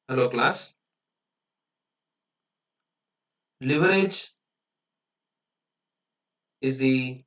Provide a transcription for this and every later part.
Hello class. Leverage is the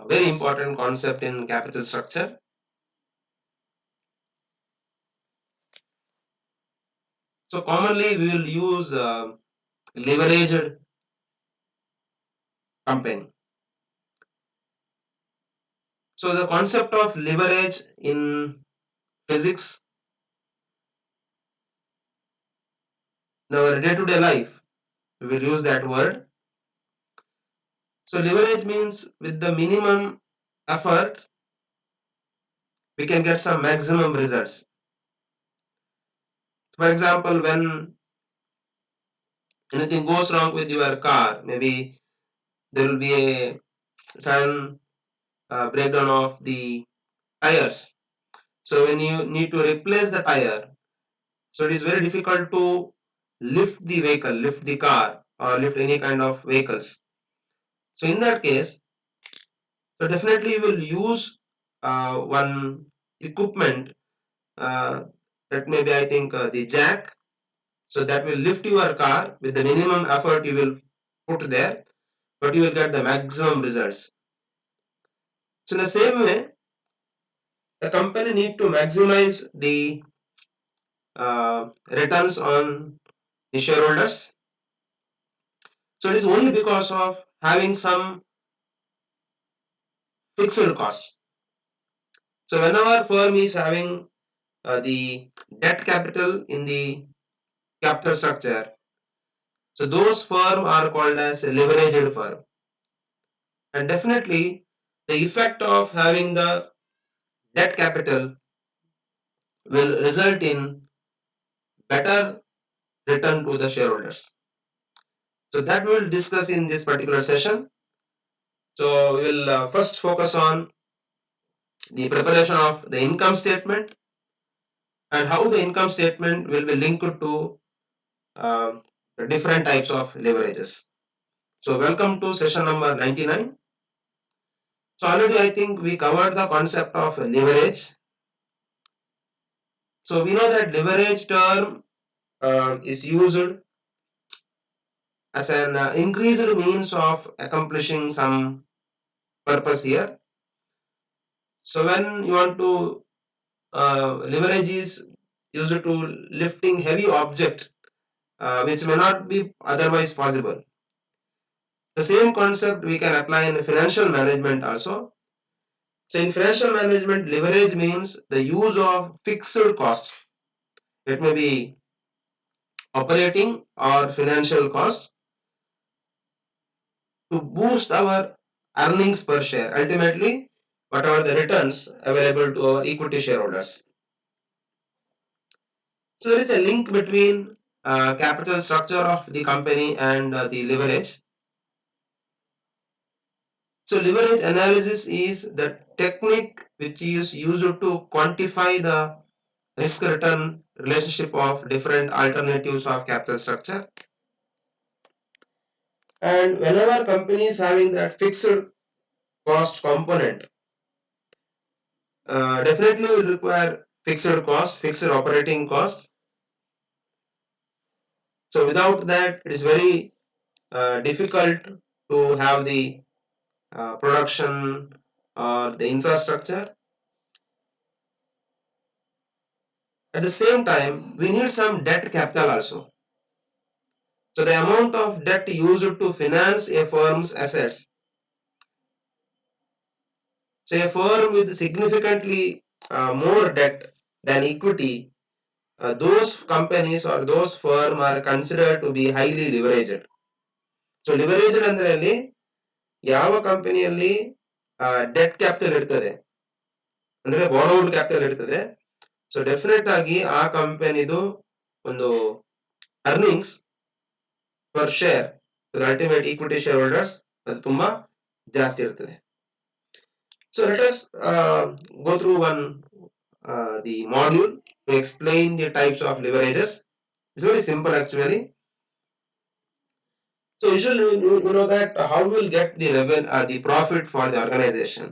very important concept in capital structure. So commonly we will use leveraged company. So the concept of leverage in physics, in our day-to-day life, we will use that word. So leverage means with the minimum effort, we can get some maximum results. For example, when anything goes wrong with your car, maybe there will be a sudden breakdown of the tires. So when you need to replace the tire, so it is very difficult to lift the vehicle, lift the car, or lift any kind of vehicles. So in that case, so definitely you will use one equipment that maybe I think the jack. So that will lift your car with the minimum effort you will put there, but you will get the maximum results. So in the same way, the company need to maximize the returns on the shareholders. So it is only because of having some fixed cost. So whenever firm is having the debt capital in the capital structure, so those firm are called as a leveraged firm. And definitely the effect of having the debt capital will result in better return to the shareholders. So that we will discuss in this particular session. So we will first focus on the preparation of the income statement and how the income statement will be linked to uh, different types of leverages. So welcome to session number 99. So already I think we covered the concept of leverage. So we know that leverage term is used as an increased means of accomplishing some purpose here. So when you want to leverage is used to lifting heavy object which may not be otherwise possible. The same concept we can apply in financial management also. So in financial management, leverage means the use of fixed costs. It may be operating or financial costs to boost our earnings per share. Ultimately, whatever the returns available to our equity shareholders. So there is a link between capital structure of the company and the leverage. So leverage analysis is the technique which is used to quantify the risk return relationship of different alternatives of capital structure. And whenever company is having that fixed cost component, definitely will require fixed cost, fixed operating cost. So without that, it is very difficult to have the production or the infrastructure. At the same time, we need some debt capital also. So the amount of debt used to finance a firm's assets. So a firm with significantly more debt than equity, those companies or those firm are considered to be highly leveraged. So leveraged ಅಂದ್ರಲ್ಲಿ ಯಾವ ಕಂಪನಿಯಲ್ಲಿ debt capital ಇರ್ತದೆ ಅಂದ್ರೆ ಬಾರೋಡ್ capital ಇರ್ತದೆ so definite ಆಗಿ ಆ ಕಂಪನಿದು ಒಂದು earnings per share ultimate equity share holders ಅದು ತುಂಬಾ ಜಾಸ್ತಿ ಇರ್ತದೆ. So let us go through one the module to explain the types of leverages. It's very simple actually. So usually you know that how we will get the revenue, the profit for the organization.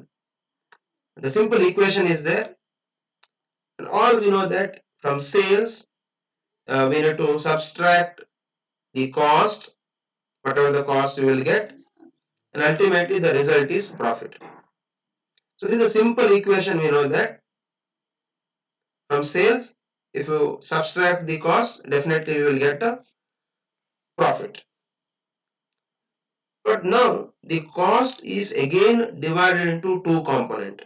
The simple equation is there, and all we know that from sales we need to subtract the cost, whatever the cost we will get, and ultimately the result is profit. So this is a simple equation. We know that from sales, if you subtract the cost, definitely you will get a profit. But now the cost is again divided into two components.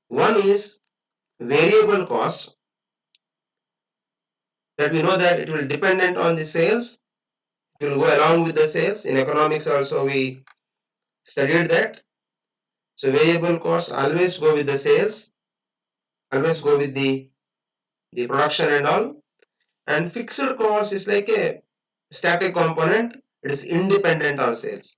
One is variable cost, that we know that it will dependent on the sales. It will go along with the sales. In economics also we studied that. So variable costs always go with the sales, always go with the production and all. And fixed cost is like a static component. It is independent on sales.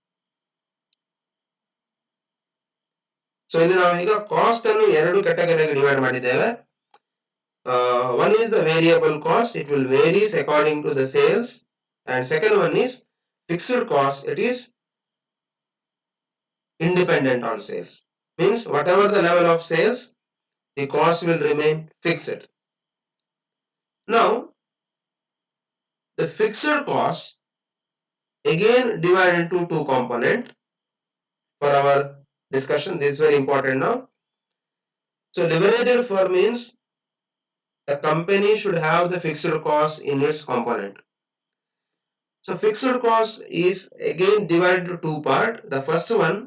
So ಇಲ್ಲಿ ನಾವು ಈಗ cost ಅನ್ನು ಎರಡು ಕ್ಯಾಟಗರಿಗೆ divide ಮಾಡಿದ್ದೇವೆ. One is the variable cost. It will varies according to the sales. And second one is fixed cost. It is independent on sales. Means whatever the level of sales, the cost will remain fixed. Now, the fixed cost again divided into two components for our discussion. This is very important now. So leveraged for means a company should have the fixed cost in its component. So fixed cost is again divided into two parts. The first one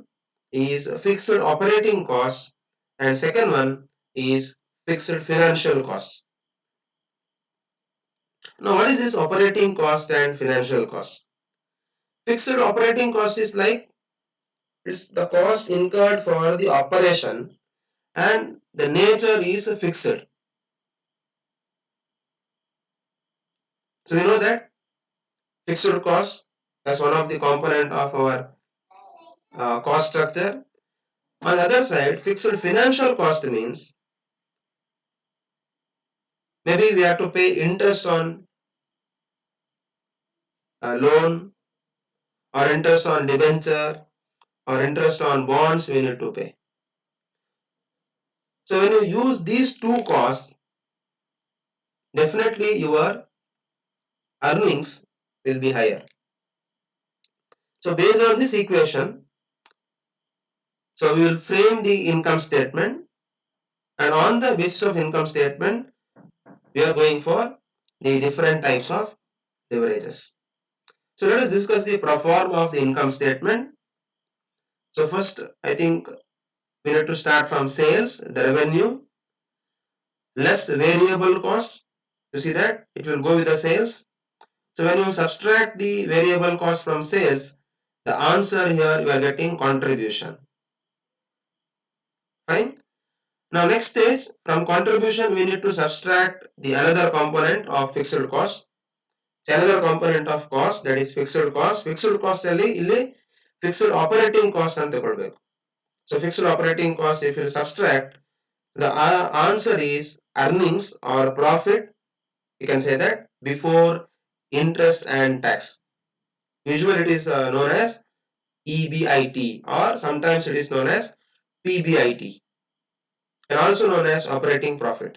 is fixed operating cost and second one is fixed financial cost. Now what is this operating cost and financial cost? Fixed operating cost is like it's the cost incurred for the operation and the nature is fixed. So we know that fixed cost as one of the component of our cost structure. On the other side, fixed financial cost means maybe we have to pay interest on a loan or interest on debenture or interest on bonds we need to pay. So when you use these two costs, definitely your earnings will be higher. So based on this equation, so we will frame the income statement, and on the basis of income statement, we are going for the different types of leverages. So let us discuss the pro forma of the income statement. So first, I think we need to start from sales, the revenue, less variable cost. You see that it will go with the sales. So when you subtract the variable cost from sales, the answer here you are getting contribution. Fine. Now next stage, from contribution we need to subtract the another component of fixed cost. It's another component of cost, that is fixed cost. Fixed cost ಅಲ್ಲಿ ಇಲ್ಲಿ fixed operating cost ಅಂತ ತಗೊಳ್ಬೇಕು. So fixed operating cost, if you subtract, the answer is earnings or profit. You can say that before interest and tax. Usually it is known as EBIT or sometimes it is known as PBIT and also known as operating profit.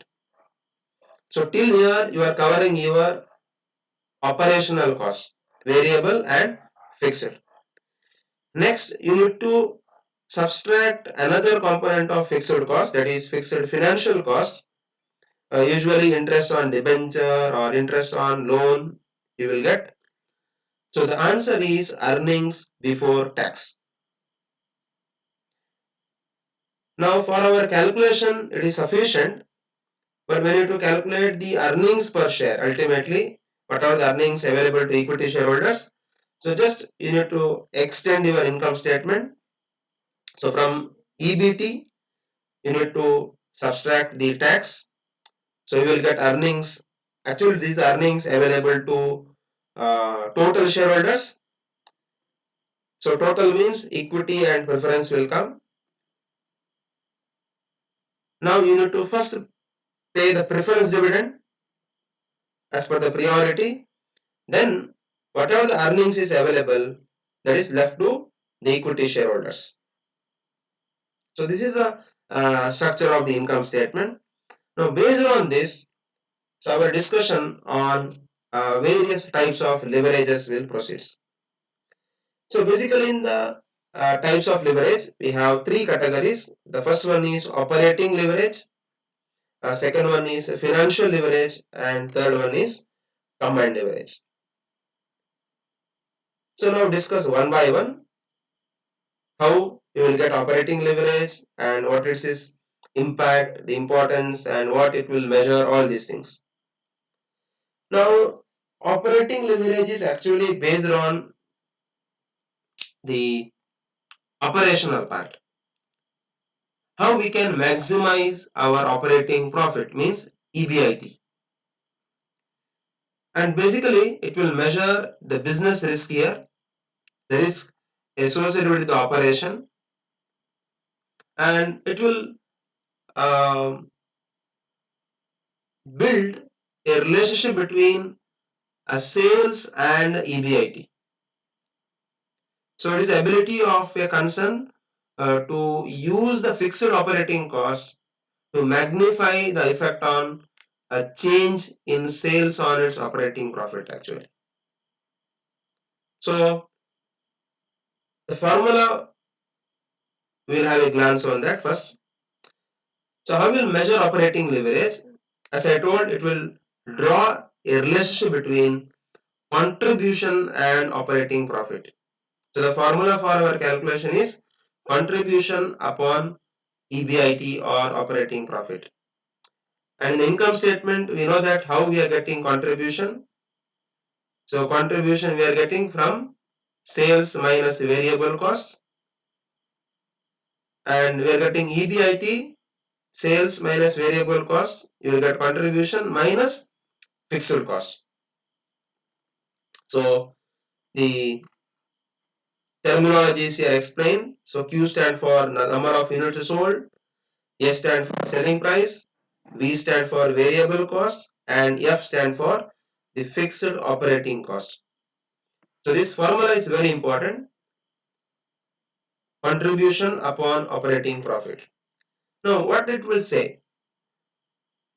So till here you are covering your operational cost, variable and fixed. Next you need to subtract another component of fixed cost, that is fixed financial cost. Usually interest on debenture or interest on loan you will get. So the answer is earnings before tax. Now for our calculation it is sufficient, but we need to calculate the earnings per share. Ultimately, what are the earnings available to equity shareholders? So just you need to extend your income statement. So from EBT, you need to subtract the tax. So you will get earnings. Actually, these earnings available to total shareholders. So total means equity and preference will come. Now you need to first pay the preference dividend as per the priority. Then whatever the earnings is available, that is left to the equity shareholders. So this is the structure of the income statement. Now based on this, So our discussion on various types of leverages will proceed. So basically in the types of leverage, we have three categories. The first one is operating leverage, second one is financial leverage, and third one is combined leverage. So now discuss one by one how you will get operating leverage and what is its impact, the importance, and what it will measure, all these things. Now, operating leverage is actually based on the operational part. How we can maximize our operating profit means EBIT. And basically, it will measure the business risk here, the risk associated with the operation, and it will um, build a relationship between a sales and EBIT. So it is the ability of a concern to use the fixed operating cost to magnify the effect on a change in sales on its operating profit actually. So the formula, we'll have a glance on that first. So how will measure operating leverage? As I told, it will draw a relationship between contribution and operating profit. So the formula for our calculation is contribution upon EBIT or operating profit. And in the income statement, we know that how we are getting contribution. So contribution we are getting from sales minus variable cost, and we are getting EBIT, sales minus variable cost. You will get contribution minus fixed cost. So the terminologies here explained. So Q stand for number of units sold, S stand for selling price, V stand for variable cost, and F stand for the fixed operating cost. So this formula is very important. Contribution upon operating profit. Now what it will say?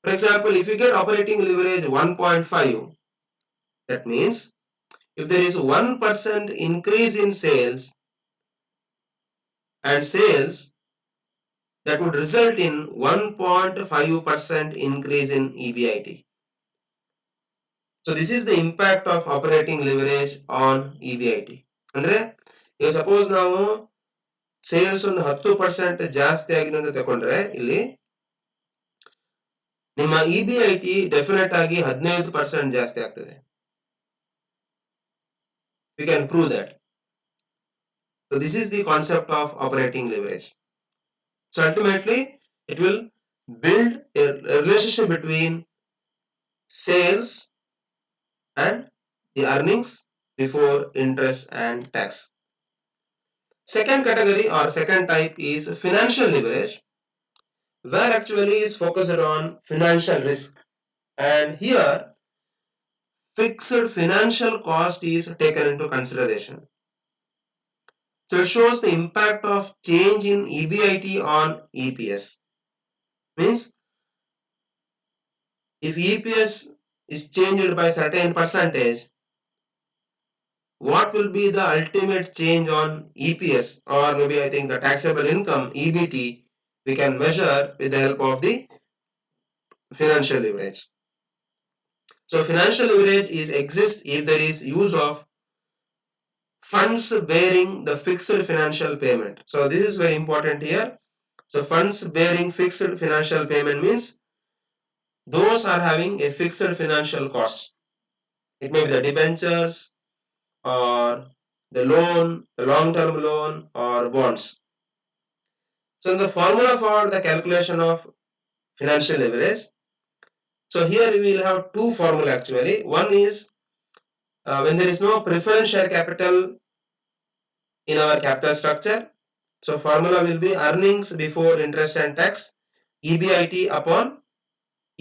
For example, if you get operating leverage 1.5, that means if there is 1% increase in sales and sales, that would result in 1.5% increase in EBIT. So this is the impact of operating leverage on EBIT. ಅಂದ್ರೆ ಈಗ suppose ನಾವು sales ಒಂದು 10% ಜಾಸ್ತಿ ಆಗಿದೆ ಅಂತ ತಗೊಂಡ್ರೆ ಇಲ್ಲಿ ನಿಮ್ಮ EBIT ಡೆಫಿನೆಟ್ ಆಗಿ 15% ಜಾಸ್ತಿ ಆಗ್ತದೆ. We can prove that. So this is the concept of operating leverage. So ultimately it will build a relationship between sales and the earnings before interest and tax. Second category or second type is financial leverage, where actually is focused on financial risk, and here fixed financial cost is taken into consideration. So it shows the impact of change in EBIT on EPS. Means if EPS is changed by certain percentage, what will be the ultimate change on EPS, or maybe I think the taxable income EBT we can measure with the help of the financial leverage. So financial leverage is exists if there is use of funds bearing the fixed financial payment. So this is very important here. So funds bearing fixed financial payment means those are having a fixed financial cost. It may be the debentures or the loan, the long-term loan or bonds. So in the formula for the calculation of financial leverage, so here we will have two formula actually. One is when there is no preference share capital in our capital structure. So formula will be earnings before interest and tax, EBIT upon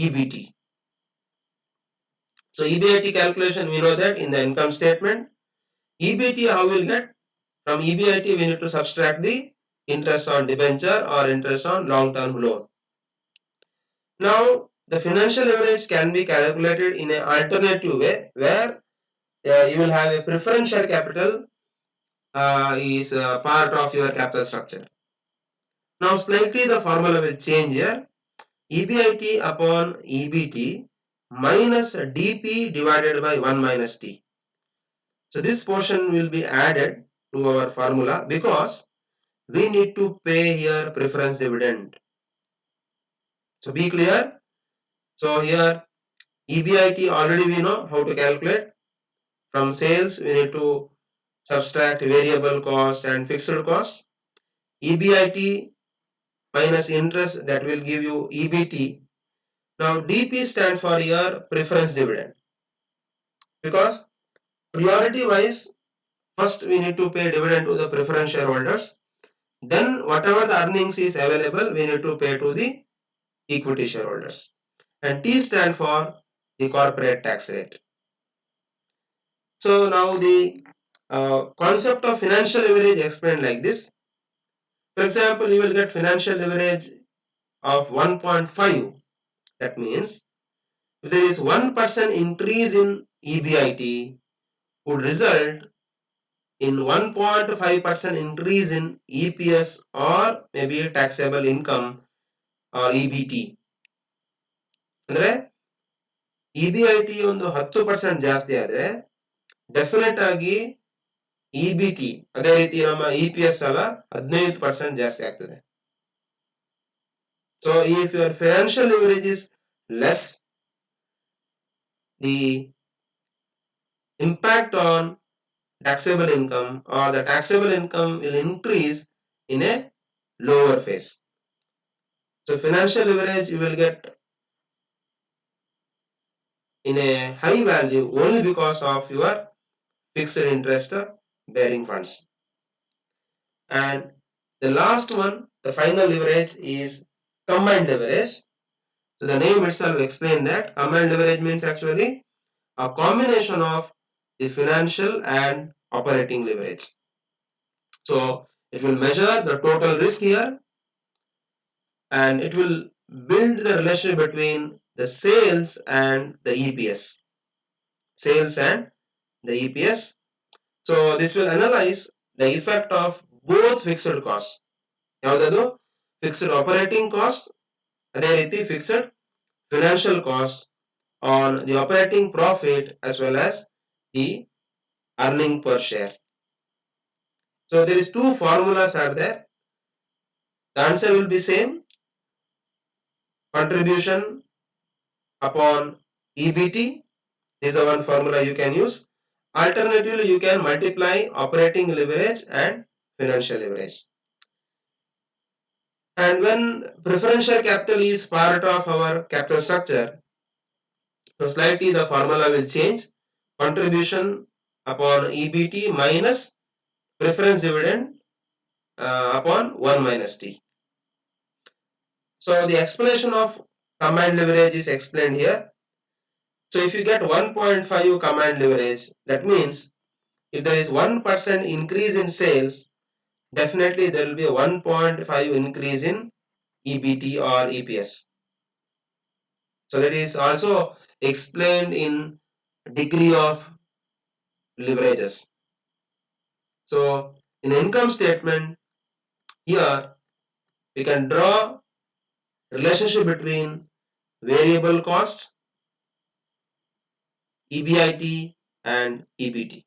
EBT. So EBIT calculation, we know that in the income statement. EBT how we will get? From EBIT we need to subtract the interest on debenture or interest on long-term loan. Now the financial leverage can be calculated in an alternative way where you will have a preferential capital is part of your capital structure. Now slightly the formula will change here. EBIT upon EBT minus DP divided by 1 minus T. So this portion will be added to our formula because we need to pay here preference dividend. So be clear. So here EBIT already we know how to calculate. From sales we need to subtract variable cost and fixed cost. EBIT minus interest, that will give you EBT. Now DP stand for your preference dividend, because priority wise first we need to pay dividend to the preference shareholders, then whatever the earnings is available we need to pay to the equity shareholders, and T stand for the corporate tax rate. So now the concept of financial leverage explained like this. For example, you will get financial leverage of 1.5. That means if there is 1% increase in EBIT would result in 1.5% increase in EPS or maybe taxable income or EBT. ಅಂದ್ರೆ EBIT ಒಂದು 10% ಜಾಸ್ತಿ ಆದ್ರೆ definite ಆಗಿ EBT ಅದೇ ರೀತಿ ನಮ್ಮ EPS ಅಲ್ಲ 15% ಜಾಸ್ತಿ ಆಗ್ತದೆ. So if your financial leverage is less, the impact on taxable income or the taxable income will increase in a lower phase. So financial leverage you will get in a high value only because of your fixed interest bearing funds. And the last one, the final leverage, is combined leverage. So the name itself explains that combined leverage means actually a combination of the financial and operating leverage. So it will measure the total risk here, and it will build the relationship between the sales and the EPS. Sales and the EPS. So this will analyze the effect of both fixed costs. ಯಾವುದದು fixed operating cost, ಅದೇ ರೀತಿ fixed financial cost on the operating profit as well as the earning per share. So there is two formulas are there. The answer will be same. Contribution upon EBT is the one formula you can use. Alternatively, you can multiply operating leverage and financial leverage. And when preferential capital is part of our capital structure, so slightly the formula will change. Contribution upon EBT minus preference dividend upon 1 minus T. So the explanation of combined leverage is explained here. So if you get 1.5 combined leverage, that means if there is 1% increase in sales, definitely there will be a 1.5 increase in EBT or EPS. So that is also explained in degree of leverages. So in income statement, here we can draw relationship between variable cost, EBIT and EBT.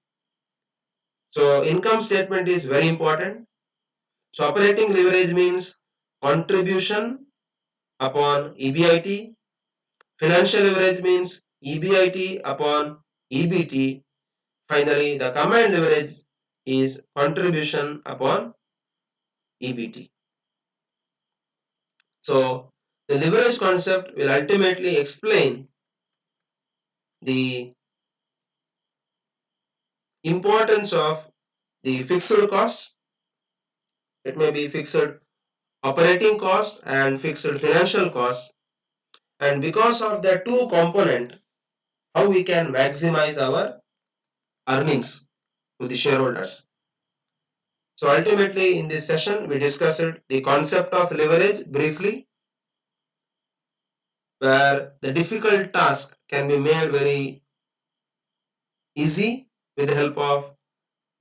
So income statement is very important. So operating leverage means contribution upon EBIT. Financial leverage means EBIT upon EBT. Finally, the combined leverage is contribution upon EBT. So the leverage concept will ultimately explain the importance of the fixed costs. It may be fixed operating cost and fixed financial cost, and because of the two component, how we can maximize our earnings to the shareholders. So ultimately in this session we discussed the concept of leverage briefly, where the difficult task can be made very easy with the help of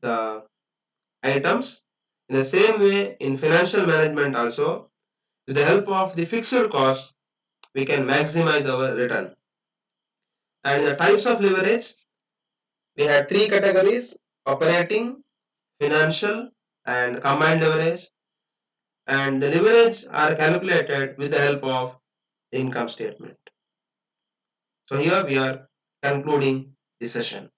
the items. In the same way, in financial management also, with the help of the fixed cost, we can maximize our return. And the types of leverage, we had three categories: operating, financial, and combined leverage. And the leverage are calculated with the help of the income statement. So here we are concluding this session.